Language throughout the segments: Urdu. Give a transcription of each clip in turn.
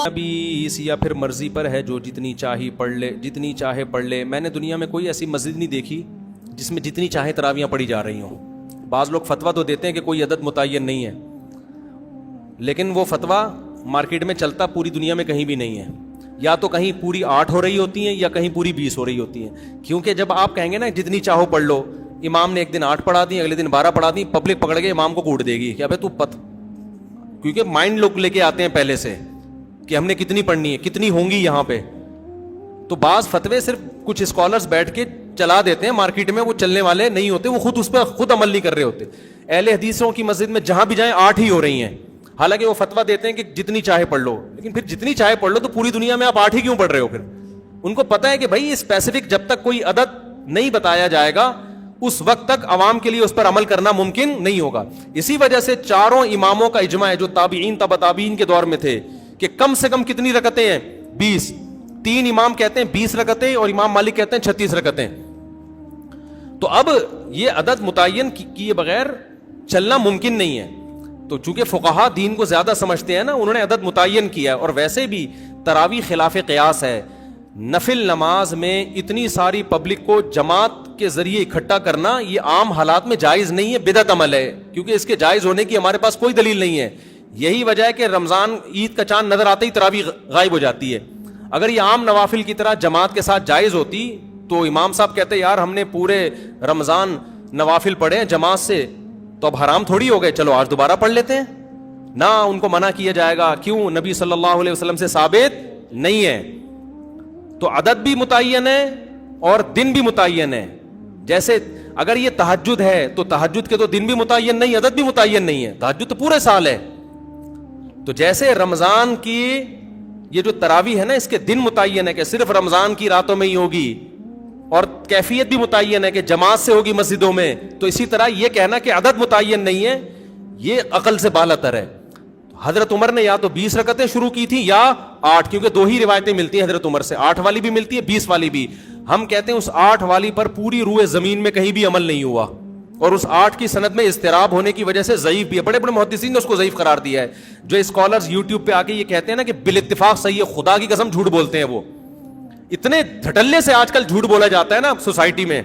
20 یا پھر مرضی پر ہے، جو جتنی چاہی پڑھ لے، جتنی چاہے پڑھ لے۔ میں نے دنیا میں کوئی ایسی مسجد نہیں دیکھی جس میں جتنی چاہے تراویحاں پڑھی جا رہی ہوں۔ بعض لوگ فتویٰ تو دیتے ہیں کہ کوئی عدد متعین نہیں ہے، لیکن وہ فتویٰ مارکیٹ میں چلتا پوری دنیا میں کہیں بھی نہیں ہے۔ یا تو کہیں پوری 8 ہو رہی ہوتی ہیں یا کہیں پوری 20 ہو رہی ہوتی ہیں، کیونکہ جب آپ کہیں گے نا جتنی چاہو پڑھ لو، امام نے ایک دن 8 پڑھا دی، اگلے دن 12 پڑھا دی، پبلک پکڑ کے امام کو کوٹ دے گی کہ ابے تو کیونکہ مائنڈ لوگ لے کے آتے ہیں پہلے سے کہ ہم نے کتنی پڑھنی ہے، کتنی ہوں گی یہاں پہ۔ تو بعض فتوے صرف کچھ اسکالرز بیٹھ کے چلا دیتے ہیں مارکیٹ میں، وہ چلنے والے نہیں ہوتے، وہ خود اس پہ خود عمل نہیں کر رہے ہوتے۔ اہل حدیثوں کی مسجد میں جہاں بھی جائیں 8 ہی ہو رہی ہیں، حالانکہ وہ فتویٰ دیتے ہیں کہ جتنی چاہے پڑھ لو، لیکن پھر جتنی چاہے پڑھ لو تو پوری دنیا میں آپ 8 ہی کیوں پڑھ رہے ہو؟ پھر ان کو پتہ ہے کہ بھائی اسپیسیفک جب تک کوئی عدد نہیں بتایا جائے گا اس وقت تک عوام کے لیے اس پر عمل کرنا ممکن نہیں ہوگا۔ اسی وجہ سے چاروں اماموں کا اجماع ہے جو تابعین تبع تابعین کے دور میں تھے کہ کم سے کم کتنی رکعتیں ہیں؟ 20۔ 3 امام کہتے ہیں 20 رکعتیں اور امام مالک کہتے ہیں 36 رکعتیں۔ تو اب یہ عدد متعین کیے بغیر چلنا ممکن نہیں ہے۔ تو چونکہ فقہا دین کو زیادہ سمجھتے ہیں نا، انہوں نے عدد متعین کیا ہے۔ اور ویسے بھی تراویح خلاف قیاس ہے۔ نفل نماز میں اتنی ساری پبلک کو جماعت کے ذریعے اکٹھا کرنا یہ عام حالات میں جائز نہیں ہے، بدعت عمل ہے، کیونکہ اس کے جائز ہونے کی ہمارے پاس کوئی دلیل نہیں ہے۔ یہی وجہ ہے کہ رمضان عید کا چاند نظر آتے ہی تراویح غائب ہو جاتی ہے۔ اگر یہ عام نوافل کی طرح جماعت کے ساتھ جائز ہوتی تو امام صاحب کہتے یار ہم نے پورے رمضان نوافل پڑھے ہیں جماعت سے، تو اب حرام تھوڑی ہو گئے، چلو آج دوبارہ پڑھ لیتے ہیں۔ نہ ان کو منع کیا جائے گا، کیوں؟ نبی صلی اللہ علیہ وسلم سے ثابت نہیں ہے۔ تو عدد بھی متعین ہے اور دن بھی متعین ہے۔ جیسے اگر یہ تہجد ہے تو تہجد کے تو دن بھی متعین نہیں، عدد بھی متعین نہیں ہے، تہجد تو پورے سال ہے۔ تو جیسے رمضان کی یہ جو تراویح ہے نا، اس کے دن متعین ہے کہ صرف رمضان کی راتوں میں ہی ہوگی، اور کیفیت بھی متعین ہے کہ جماعت سے ہوگی مسجدوں میں، تو اسی طرح یہ کہنا کہ عدد متعین نہیں ہے یہ عقل سے بالاتر ہے۔ حضرت عمر نے یا تو 20 رکعتیں شروع کی تھی یا 8، کیونکہ 2 ہی روایتیں ملتی ہیں حضرت عمر سے، 8 والی بھی ملتی ہے 20 والی بھی۔ ہم کہتے ہیں اس 8 والی پر پوری روئے زمین میں کہیں بھی عمل نہیں ہوا، اور اس 8 کی سند میں اضطراب ہونے کی وجہ سے ضعیف بھی ہے۔ بڑے بڑے محدثین نے اس کو ضعیف قرار دیا ہے۔ جو اسکالرز یوٹیوب پہ آ کے یہ کہتے ہیں نا کہ بالاتفاق صحیح ہے، خدا کی قسم جھوٹ بولتے ہیں۔ وہ اتنے دھٹلے سے آج کل جھوٹ بولا جاتا ہے نا سوسائٹی میں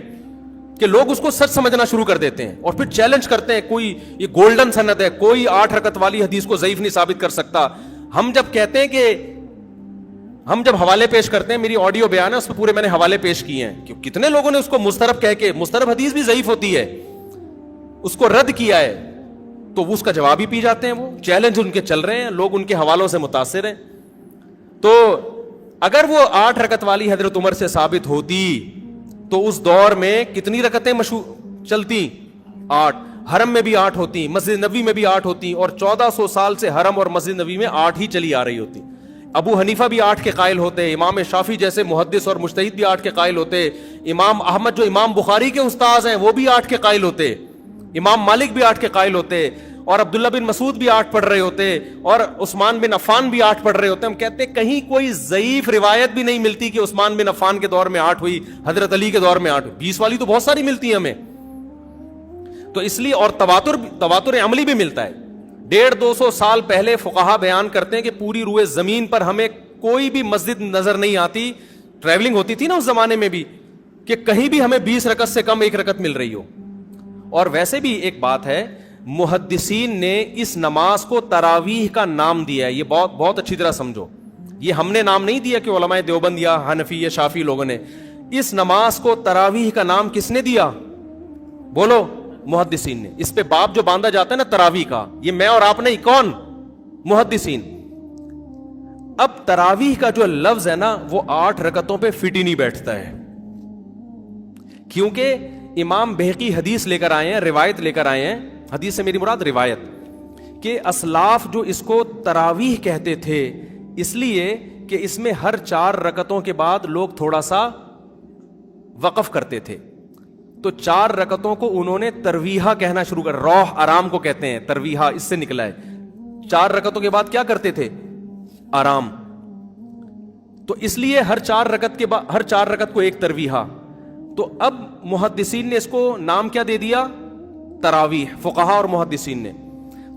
کہ لوگ اس کو سچ سمجھنا شروع کر دیتے ہیں اور پھر چیلنج کرتے ہیں کوئی یہ گولڈن سند ہے، کوئی 8 رکعت والی حدیث کو ضعیف نہیں ثابت کر سکتا۔ ہم جب کہتے ہیں کہ ہم جب حوالے پیش کرتے ہیں، میری آڈیو بیان ہے اس پہ پورے میں نے حوالے پیش کیے ہیں کہ کتنے لوگوں نے اس کو مسترب کہہ کے، مسترب حدیث بھی ضعیف ہوتی ہے، اس کو رد کیا ہے، تو وہ اس کا جواب ہی پی جاتے ہیں۔ وہ چیلنج ان کے چل رہے ہیں، لوگ ان کے حوالوں سے متاثر ہیں۔ تو اگر وہ 8 رکعت والی حضرت عمر سے ثابت ہوتی تو اس دور میں کتنی رکعتیں چلتی؟ 8۔ حرم میں بھی 8 ہوتی، مسجد نبوی میں بھی 8 ہوتی، اور 1400 سال سے حرم اور مسجد نبوی میں 8 ہی چلی آ رہی ہوتی۔ ابو حنیفہ بھی 8 کے قائل ہوتے، امام شافعی جیسے محدث اور مجتہد بھی 8 کے قائل ہوتے، امام احمد جو امام بخاری کے استاذ ہیں وہ بھی 8 کے قائل ہوتے، امام مالک بھی 8 کے قائل ہوتے، اور عبداللہ بن مسعود بھی 8 پڑھ رہے ہوتے، اور عثمان بن عفان بھی 8 پڑھ رہے ہوتے۔ ہم کہتے ہیں کہیں کوئی ضعیف روایت بھی نہیں ملتی کہ عثمان بن عفان کے دور میں 8 ہوئی، حضرت علی کے دور میں 8 ہوئی۔ 20 والی تو بہت ساری ملتی ہیں ہمیں۔ تو اس لیے، اور تواتر عملی بھی ملتا ہے۔ 150-200 سال پہلے فقہا بیان کرتے ہیں کہ پوری روئے زمین پر ہمیں کوئی بھی مسجد نظر نہیں آتی، ٹریولنگ ہوتی تھی نا اس زمانے میں بھی، کہ کہیں بھی ہمیں 20 رکعت سے کم 1 رکعت مل رہی ہو۔ اور ویسے بھی ایک بات ہے، محدثین نے اس نماز کو تراویح کا نام دیا ہے، یہ بہت اچھی طرح سمجھو، یہ ہم نے نام نہیں دیا کہ علماء دیوبند یا حنفی یا شافعی لوگوں نے۔ اس نماز کو تراویح کا نام کس نے دیا؟ بولو، محدثین نے۔ اس پہ باب جو باندھا جاتا ہے نا تراویح کا، یہ میں اور آپ نہیں، کون؟ محدثین۔ اب تراویح کا جو لفظ ہے نا وہ 8 رکعتوں پہ فٹ ہی نہیں بیٹھتا ہے، کیونکہ امام بہقی حدیث لے کر آئے ہیں، روایت لے کر آئے ہیں، حدیث سے میری مراد روایت، کہ اسلاف جو اس کو تراویح کہتے تھے اس لیے کہ اس میں ہر 4 رکعتوں کے بعد لوگ تھوڑا سا وقف کرتے تھے، تو 4 رکعتوں کو انہوں نے ترویحہ کہنا شروع کر، روح آرام کو کہتے ہیں، ترویحہ اس سے نکلا ہے۔ 4 رکعتوں کے بعد کیا کرتے تھے؟ آرام۔ تو اس لیے ہر 4 رکعت کے بعد، ہر 4 رکعت کو ایک ترویحہ۔ تو اب محدثین نے اس کو نام کیا دے دیا؟ تراویح، فقہا اور محدثین نے۔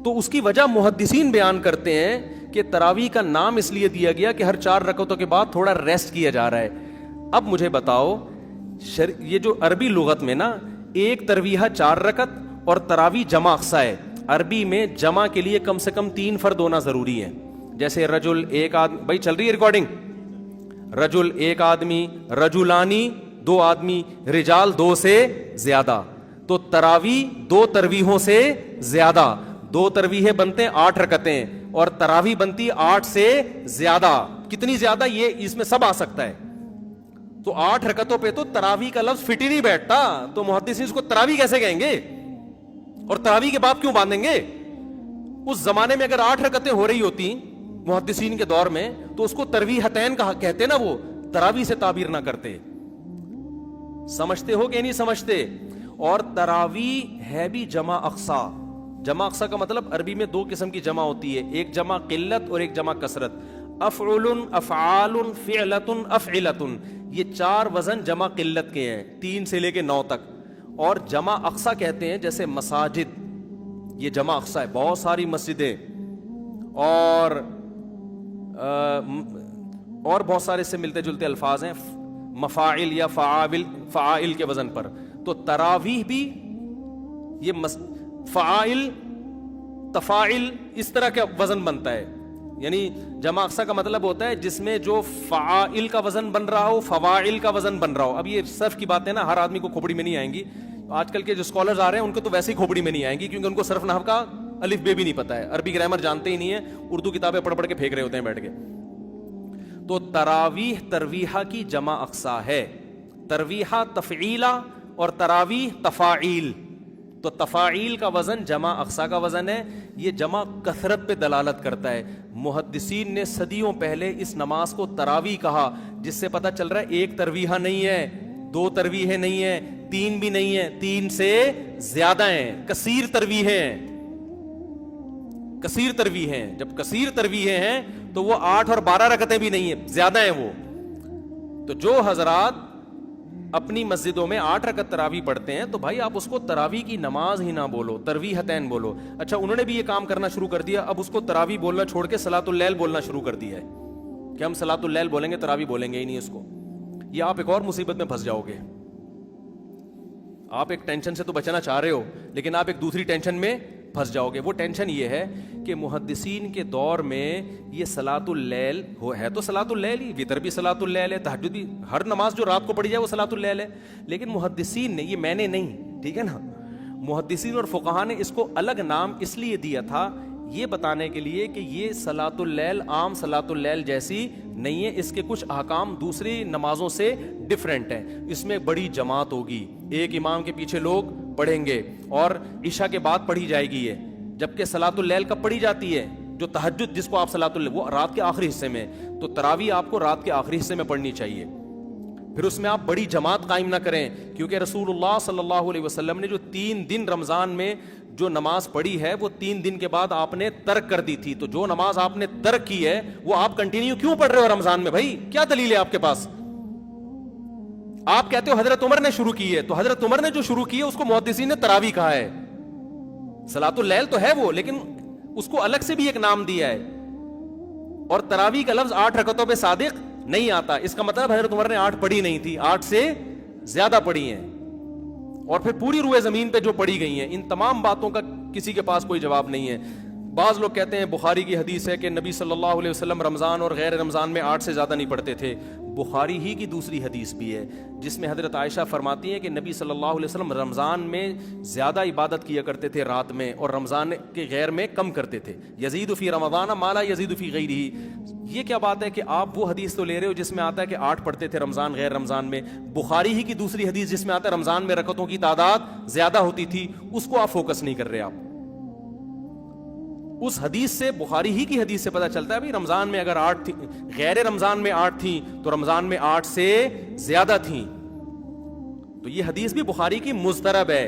تو اس کی وجہ محدثین بیان کرتے ہیں کہ تراویح کا نام اس لیے دیا گیا کہ ہر 4 رکعتوں کے بعد تھوڑا ریسٹ کیا جا رہا ہے. اب مجھے بتاؤ یہ جو عربی لغت میں نا ایک ترویحہ 4 رکعت اور تراویح جمع اقصی ہے. عربی میں جمع کے لیے کم سے کم 3 فرد ہونا ضروری ہے. جیسے رجل ایک آدمی, بھائی چل رہی ہے ریکارڈنگ, رجل ایک آدمی, رجلانی 2 آدمی, رجال 2 سے زیادہ. تو تراویح 2 ترویحوں سے زیادہ, 2 ترویحیں بنتے ہیں 8 رکعتیں اور تراویح بنتی 8 سے زیادہ. کتنی زیادہ یہ اس میں سب آ سکتا ہے. تو 8 رکعتوں پہ تو تراویح کا لفظ فٹ ہی نہیں بیٹھتا, تو محدثین اس کو تراویح کیسے کہیں گے اور تراویح کے باب کیوں باندھیں گے؟ اس زمانے میں اگر 8 رکعتیں ہو رہی ہوتی محدثین کے دور میں تو اس کو ترویحتین کہتے نا, وہ تراویح سے تعبیر نہ کرتے. سمجھتے ہو کہ نہیں سمجھتے؟ اور تراویح ہے بھی جمع اقصا. جمع اقصا کا مطلب عربی میں 2 قسم کی جمع ہوتی ہے, ایک جمع قلت اور ایک جمع کثرت. افعل, افعال, فعلت, افعلت, یہ 4 وزن جمع قلت کے ہیں 3 سے لے کے 9 تک. اور جمع اقصا کہتے ہیں جیسے مساجد, یہ جمع اقصا ہے, بہت ساری مسجدیں اور بہت سارے سے ملتے جلتے الفاظ ہیں, مفاعل یا فعائل کے وزن پر. تو تراویح بھی یہ فعائل, تفاعل اس طرح کا وزن بنتا ہے. یعنی جمع اقصا کا مطلب ہوتا ہے جس میں جو فعائل کا وزن بن رہا ہو, فواعل کا وزن بن رہا ہو. اب یہ صرف کی بات ہے نا, ہر آدمی کو کھوپڑی میں نہیں آئیں گی. آج کل کے جو اسکالرز آ رہے ہیں ان کو تو ویسے ہی کھوپڑی میں نہیں آئیں گی, کیونکہ ان کو صرف نحو کا الف بے بھی نہیں پتا ہے, عربی گرامر جانتے ہی نہیں ہے, اردو کتابیں پڑھ پڑھ کے پھینک رہے ہوتے ہیں بیٹھ کے. تو تراویح ترویحہ کی جمع اقصا ہے, ترویحہ تفعیلہ اور تراویح تفاعیل. تو تفاعیل کا وزن جمع اقصا کا وزن ہے. یہ جمع کثرت پہ دلالت کرتا ہے. محدثین نے صدیوں پہلے اس نماز کو تراویح کہا, جس سے پتہ چل رہا ہے ایک ترویحہ نہیں ہے, 2 ترویحیں نہیں ہیں, 3 بھی نہیں ہیں, 3 سے زیادہ ہیں, کثیر ترویحیں ہیں. کثیر ترویحیں ہیں. جب کثیر ترویحیں ہیں تو وہ 8 اور 12 رکعتیں بھی نہیں ہیں, زیادہ ہیں وہ. تو جو حضرات اپنی مسجدوں میں 8 رکعت تراویح پڑھتے ہیں تو بھائی آپ اس کو تراویح کی نماز ہی نہ بولو, ترویحتین بولو. اچھا, انہوں نے بھی یہ کام کرنا شروع کر دیا, اب اس کو تراویح بولنا چھوڑ کے صلاۃ اللیل بولنا شروع کر دیا ہے کہ ہم صلاۃ اللیل بولیں گے, تراویح بولیں گے ہی نہیں اس کو. یہ آپ ایک اور مصیبت میں پھنس جاؤ گے. آپ ایک ٹینشن سے تو بچنا چاہ رہے ہو, لیکن آپ ایک دوسری ٹینشن میں پھنس جاؤ گے. وہ ٹینشن یہ ہے کہ محدثین کے دور میں یہ صلاۃ اللیل ہے تو صلاۃ اللیل ہی, وتر بھی صلاۃ اللیل ہے, تہجد بھی, ہر نماز جو رات کو پڑھی جائے وہ صلاۃ اللیل ہے. لیکن محدثین نے, یہ میں نے نہیں, ٹھیک ہے نا, محدثین اور فقہا نے اس کو الگ نام اس لیے دیا تھا یہ بتانے کے لیے کہ یہ صلاۃ اللیل عام صلاۃ اللیل جیسی نہیں ہے, اس کے کچھ احکام دوسری نمازوں سے ڈفرینٹ ہیں. اس میں بڑی جماعت ہوگی, ایک امام کے پیچھے لوگ پڑھیں گے اور عشاء کے بعد پڑھی جائے گی یہ, جبکہ صلاۃ اللیل کب پڑھی جاتی ہے, جو تہجد جس کو آپ صلاۃ اللیل, وہ رات کے آخری حصے میں. تو تراویح آپ کو رات کے آخری حصے میں پڑھنی چاہیے. پھر اس میں آپ بڑی جماعت قائم نہ کریں, کیونکہ رسول اللہ صلی اللہ علیہ وسلم نے جو 3 دن رمضان میں جو نماز پڑھی ہے وہ 3 دن کے بعد آپ نے ترک کر دی تھی. تو جو نماز آپ نے ترک کی ہے وہ آپ کنٹینیو کیوں پڑھ رہے ہو رمضان میں؟ بھائی کیا دلیل ہے آپ کے پاس؟ آپ کہتے ہو حضرت عمر نے شروع کی ہے, تو حضرت عمر نے جو شروع کی ہے اس کو محدثین نے تراویح کہا ہے. صلاۃ اللیل تو ہے وہ, لیکن اس کو الگ سے بھی ایک نام دیا ہے. اور تراویح کا لفظ 8 رکعتوں پہ صادق نہیں آتا, اس کا مطلب حضرت عمر نے 8 پڑھی نہیں تھی, 8 سے زیادہ پڑھی ہیں. اور پھر پوری روئے زمین پہ جو پڑھی گئی ہیں, ان تمام باتوں کا کسی کے پاس کوئی جواب نہیں ہے. بعض لوگ کہتے ہیں بخاری کی حدیث ہے کہ نبی صلی اللہ علیہ وسلم رمضان اور غیر رمضان میں 8 سے زیادہ نہیں پڑھتے تھے. بخاری ہی کی دوسری حدیث بھی ہے جس میں حضرت عائشہ فرماتی ہیں کہ نبی صلی اللہ علیہ وسلم رمضان میں زیادہ عبادت کیا کرتے تھے رات میں, اور رمضان کے غیر میں کم کرتے تھے. یزید فی رمضان ما لا یزید فی غیرہ. یہ کیا بات ہے کہ آپ وہ حدیث تو لے رہے ہو جس میں آتا ہے کہ 8 پڑھتے تھے رمضان غیر رمضان میں, بخاری ہی کی دوسری حدیث جس میں آتا ہے رمضان میں رکعتوں کی تعداد زیادہ ہوتی تھی, اس کو آپ فوکس نہیں کر رہے. آپ اس حدیث سے, بخاری ہی کی حدیث سے پتہ چلتا ہے بھی رمضان میں اگر 8 تھی, غیر رمضان میں 8 تھیں, تو رمضان میں 8 سے زیادہ تھیں. تو یہ حدیث بھی بخاری کی مضطرب ہے.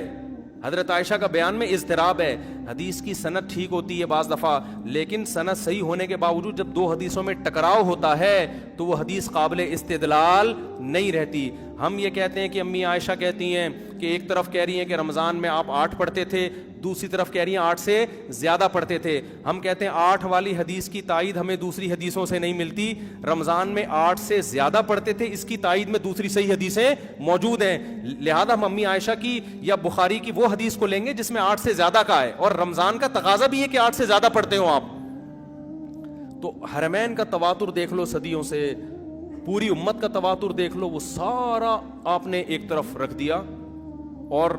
حضرت عائشہ کا بیان میں اضطراب ہے. حدیث کی سند ٹھیک ہوتی ہے بعض دفعہ، لیکن سند صحیح ہونے کے باوجود جب دو حدیثوں میں ٹکراؤ ہوتا ہے تو وہ حدیث قابل استدلال نہیں رہتی. ہم یہ کہتے ہیں کہ امی عائشہ کہتی ہیں کہ ایک طرف کہہ رہی ہیں کہ رمضان میں آپ 8 پڑھتے تھے، دوسری طرف کہہ رہی ہیں 8 سے زیادہ پڑھتے تھے. ہم کہتے ہیں 8 والی حدیث کی تائید ہمیں دوسری حدیثوں سے نہیں ملتی، رمضان میں 8 سے زیادہ پڑھتے تھے، اس کی تائید میں دوسری صحیح حدیثیں موجود ہیں. لہذا ہم امی عائشہ کی یا بخاری کی وہ حدیث کو لیں گے جس میں 8 سے زیادہ کا ہے، اور رمضان کا تقاضا بھی ہے کہ 8 سے زیادہ پڑھتے ہو آپ. تو حرمین کا تواتر دیکھ لو صدیوں سے، پوری امت کا تواتر دیکھ لو، وہ سارا آپ نے ایک طرف رکھ دیا اور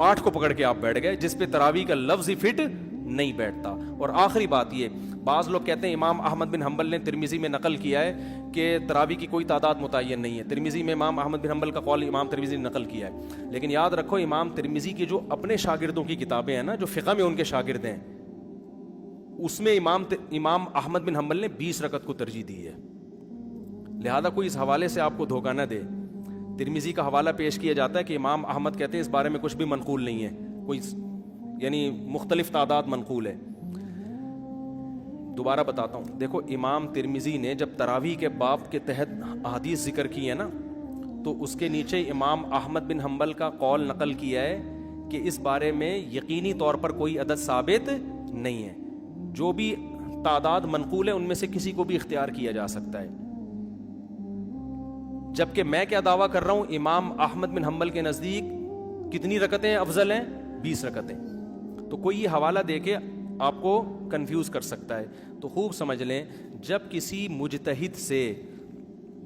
8 کو پکڑ کے آپ بیٹھ گئے، جس پہ تراویح کا لفظ ہی فٹ نہیں بیٹھتا. اور آخری بات یہ، بعض لوگ کہتے ہیں امام احمد بن حنبل نے ترمذی میں نقل کیا ہے کہ تراویح کی کوئی تعداد متعین نہیں ہے. ترمذی میں امام احمد بن حنبل کا قول امام ترمذی نے نقل کیا ہے، لیکن یاد رکھو امام ترمذی کی جو اپنے شاگردوں کی کتابیں ہیں نا، جو فقہ میں ان کے شاگرد ہیں، اس میں امام احمد بن حنبل نے 20 رکعت کو ترجیح دی ہے. لہذا کوئی اس حوالے سے آپ کو دھوکہ نہ دے. ترمذی کا حوالہ پیش کیا جاتا ہے کہ امام احمد کہتے ہیں اس بارے میں کچھ بھی منقول نہیں ہے، کوئی یعنی مختلف تعداد منقول ہے. دوبارہ بتاتا ہوں، دیکھو امام ترمذی نے جب تراویح کے باب کے تحت احادیث ذکر کی ہے نا، تو اس کے نیچے امام احمد بن حنبل کا قول نقل کیا ہے کہ اس بارے میں یقینی طور پر کوئی عدد ثابت نہیں ہے، جو بھی تعداد منقول ہے ان میں سے کسی کو بھی اختیار کیا جا سکتا ہے. جبکہ میں کیا دعویٰ کر رہا ہوں، امام احمد بن حنبل کے نزدیک کتنی رکعتیں افضل ہیں؟ 20 رکعتیں. تو کوئی یہ حوالہ دے کے آپ کو کنفیوز کر سکتا ہے. تو خوب سمجھ لیں، جب کسی مجتہد سے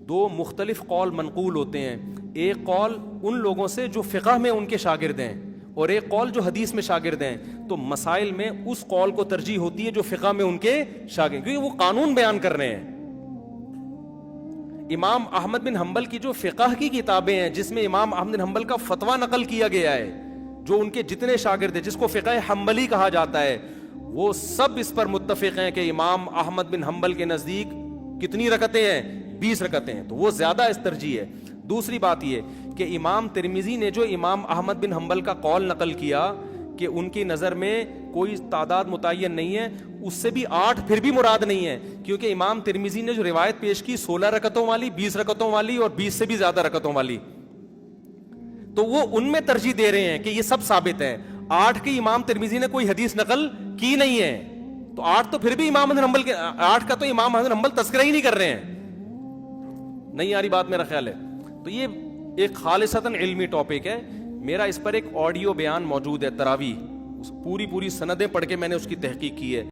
2 مختلف قول منقول ہوتے ہیں، ایک قول ان لوگوں سے جو فقہ میں ان کے شاگرد ہیں اور ایک قول جو حدیث میں شاگرد ہیں، تو مسائل میں اس قول کو ترجیح ہوتی ہے جو فقہ میں ان کے شاگرد، کیونکہ وہ قانون بیان کر رہے ہیں. امام احمد بن حنبل کی جو فقہ کی کتابیں ہیں جس میں امام احمد بن حنبل کا فتویٰ نقل کیا گیا ہے، جو ان کے جتنے شاگرد ہیں جس کو فقہ حنبلی کہا جاتا ہے، وہ سب اس پر متفق ہیں کہ امام احمد بن حنبل کے نزدیک کتنی رکعتیں ہیں؟ 20 رکعتیں ہیں. تو وہ زیادہ اس ترجیح ہے. دوسری بات یہ کہ امام ترمذی نے جو امام احمد بن حنبل کا قول نقل کیا کہ ان کی نظر میں کوئی تعداد متعین نہیں ہے، اس سے بھی 8 پھر بھی مراد نہیں ہے، کیونکہ امام ترمذی نے جو روایت پیش کی 16 رکعتوں والی، 20 رکعتوں والی اور 20 سے بھی زیادہ رکعتوں والی، تو وہ ان میں ترجیح دے رہے ہیں کہ یہ سب ثابت ہے. 8 کی امام ترمذی نے کوئی حدیث نقل کی نہیں ہے، تو 8 تو پھر بھی امام احمد بن حنبل کے 8 کا تو امام احمد بن حنبل تذکرہ ہی نہیں کر رہے ہیں. نہیں آ رہی بات میرا خیال ہے. تو یہ ایک خالصتاً علمی ٹاپک ہے. میرا اس پر ایک آڈیو بیان موجود ہے تراویح، پوری سندیں پڑھ کے میں نے اس کی تحقیق کی ہے.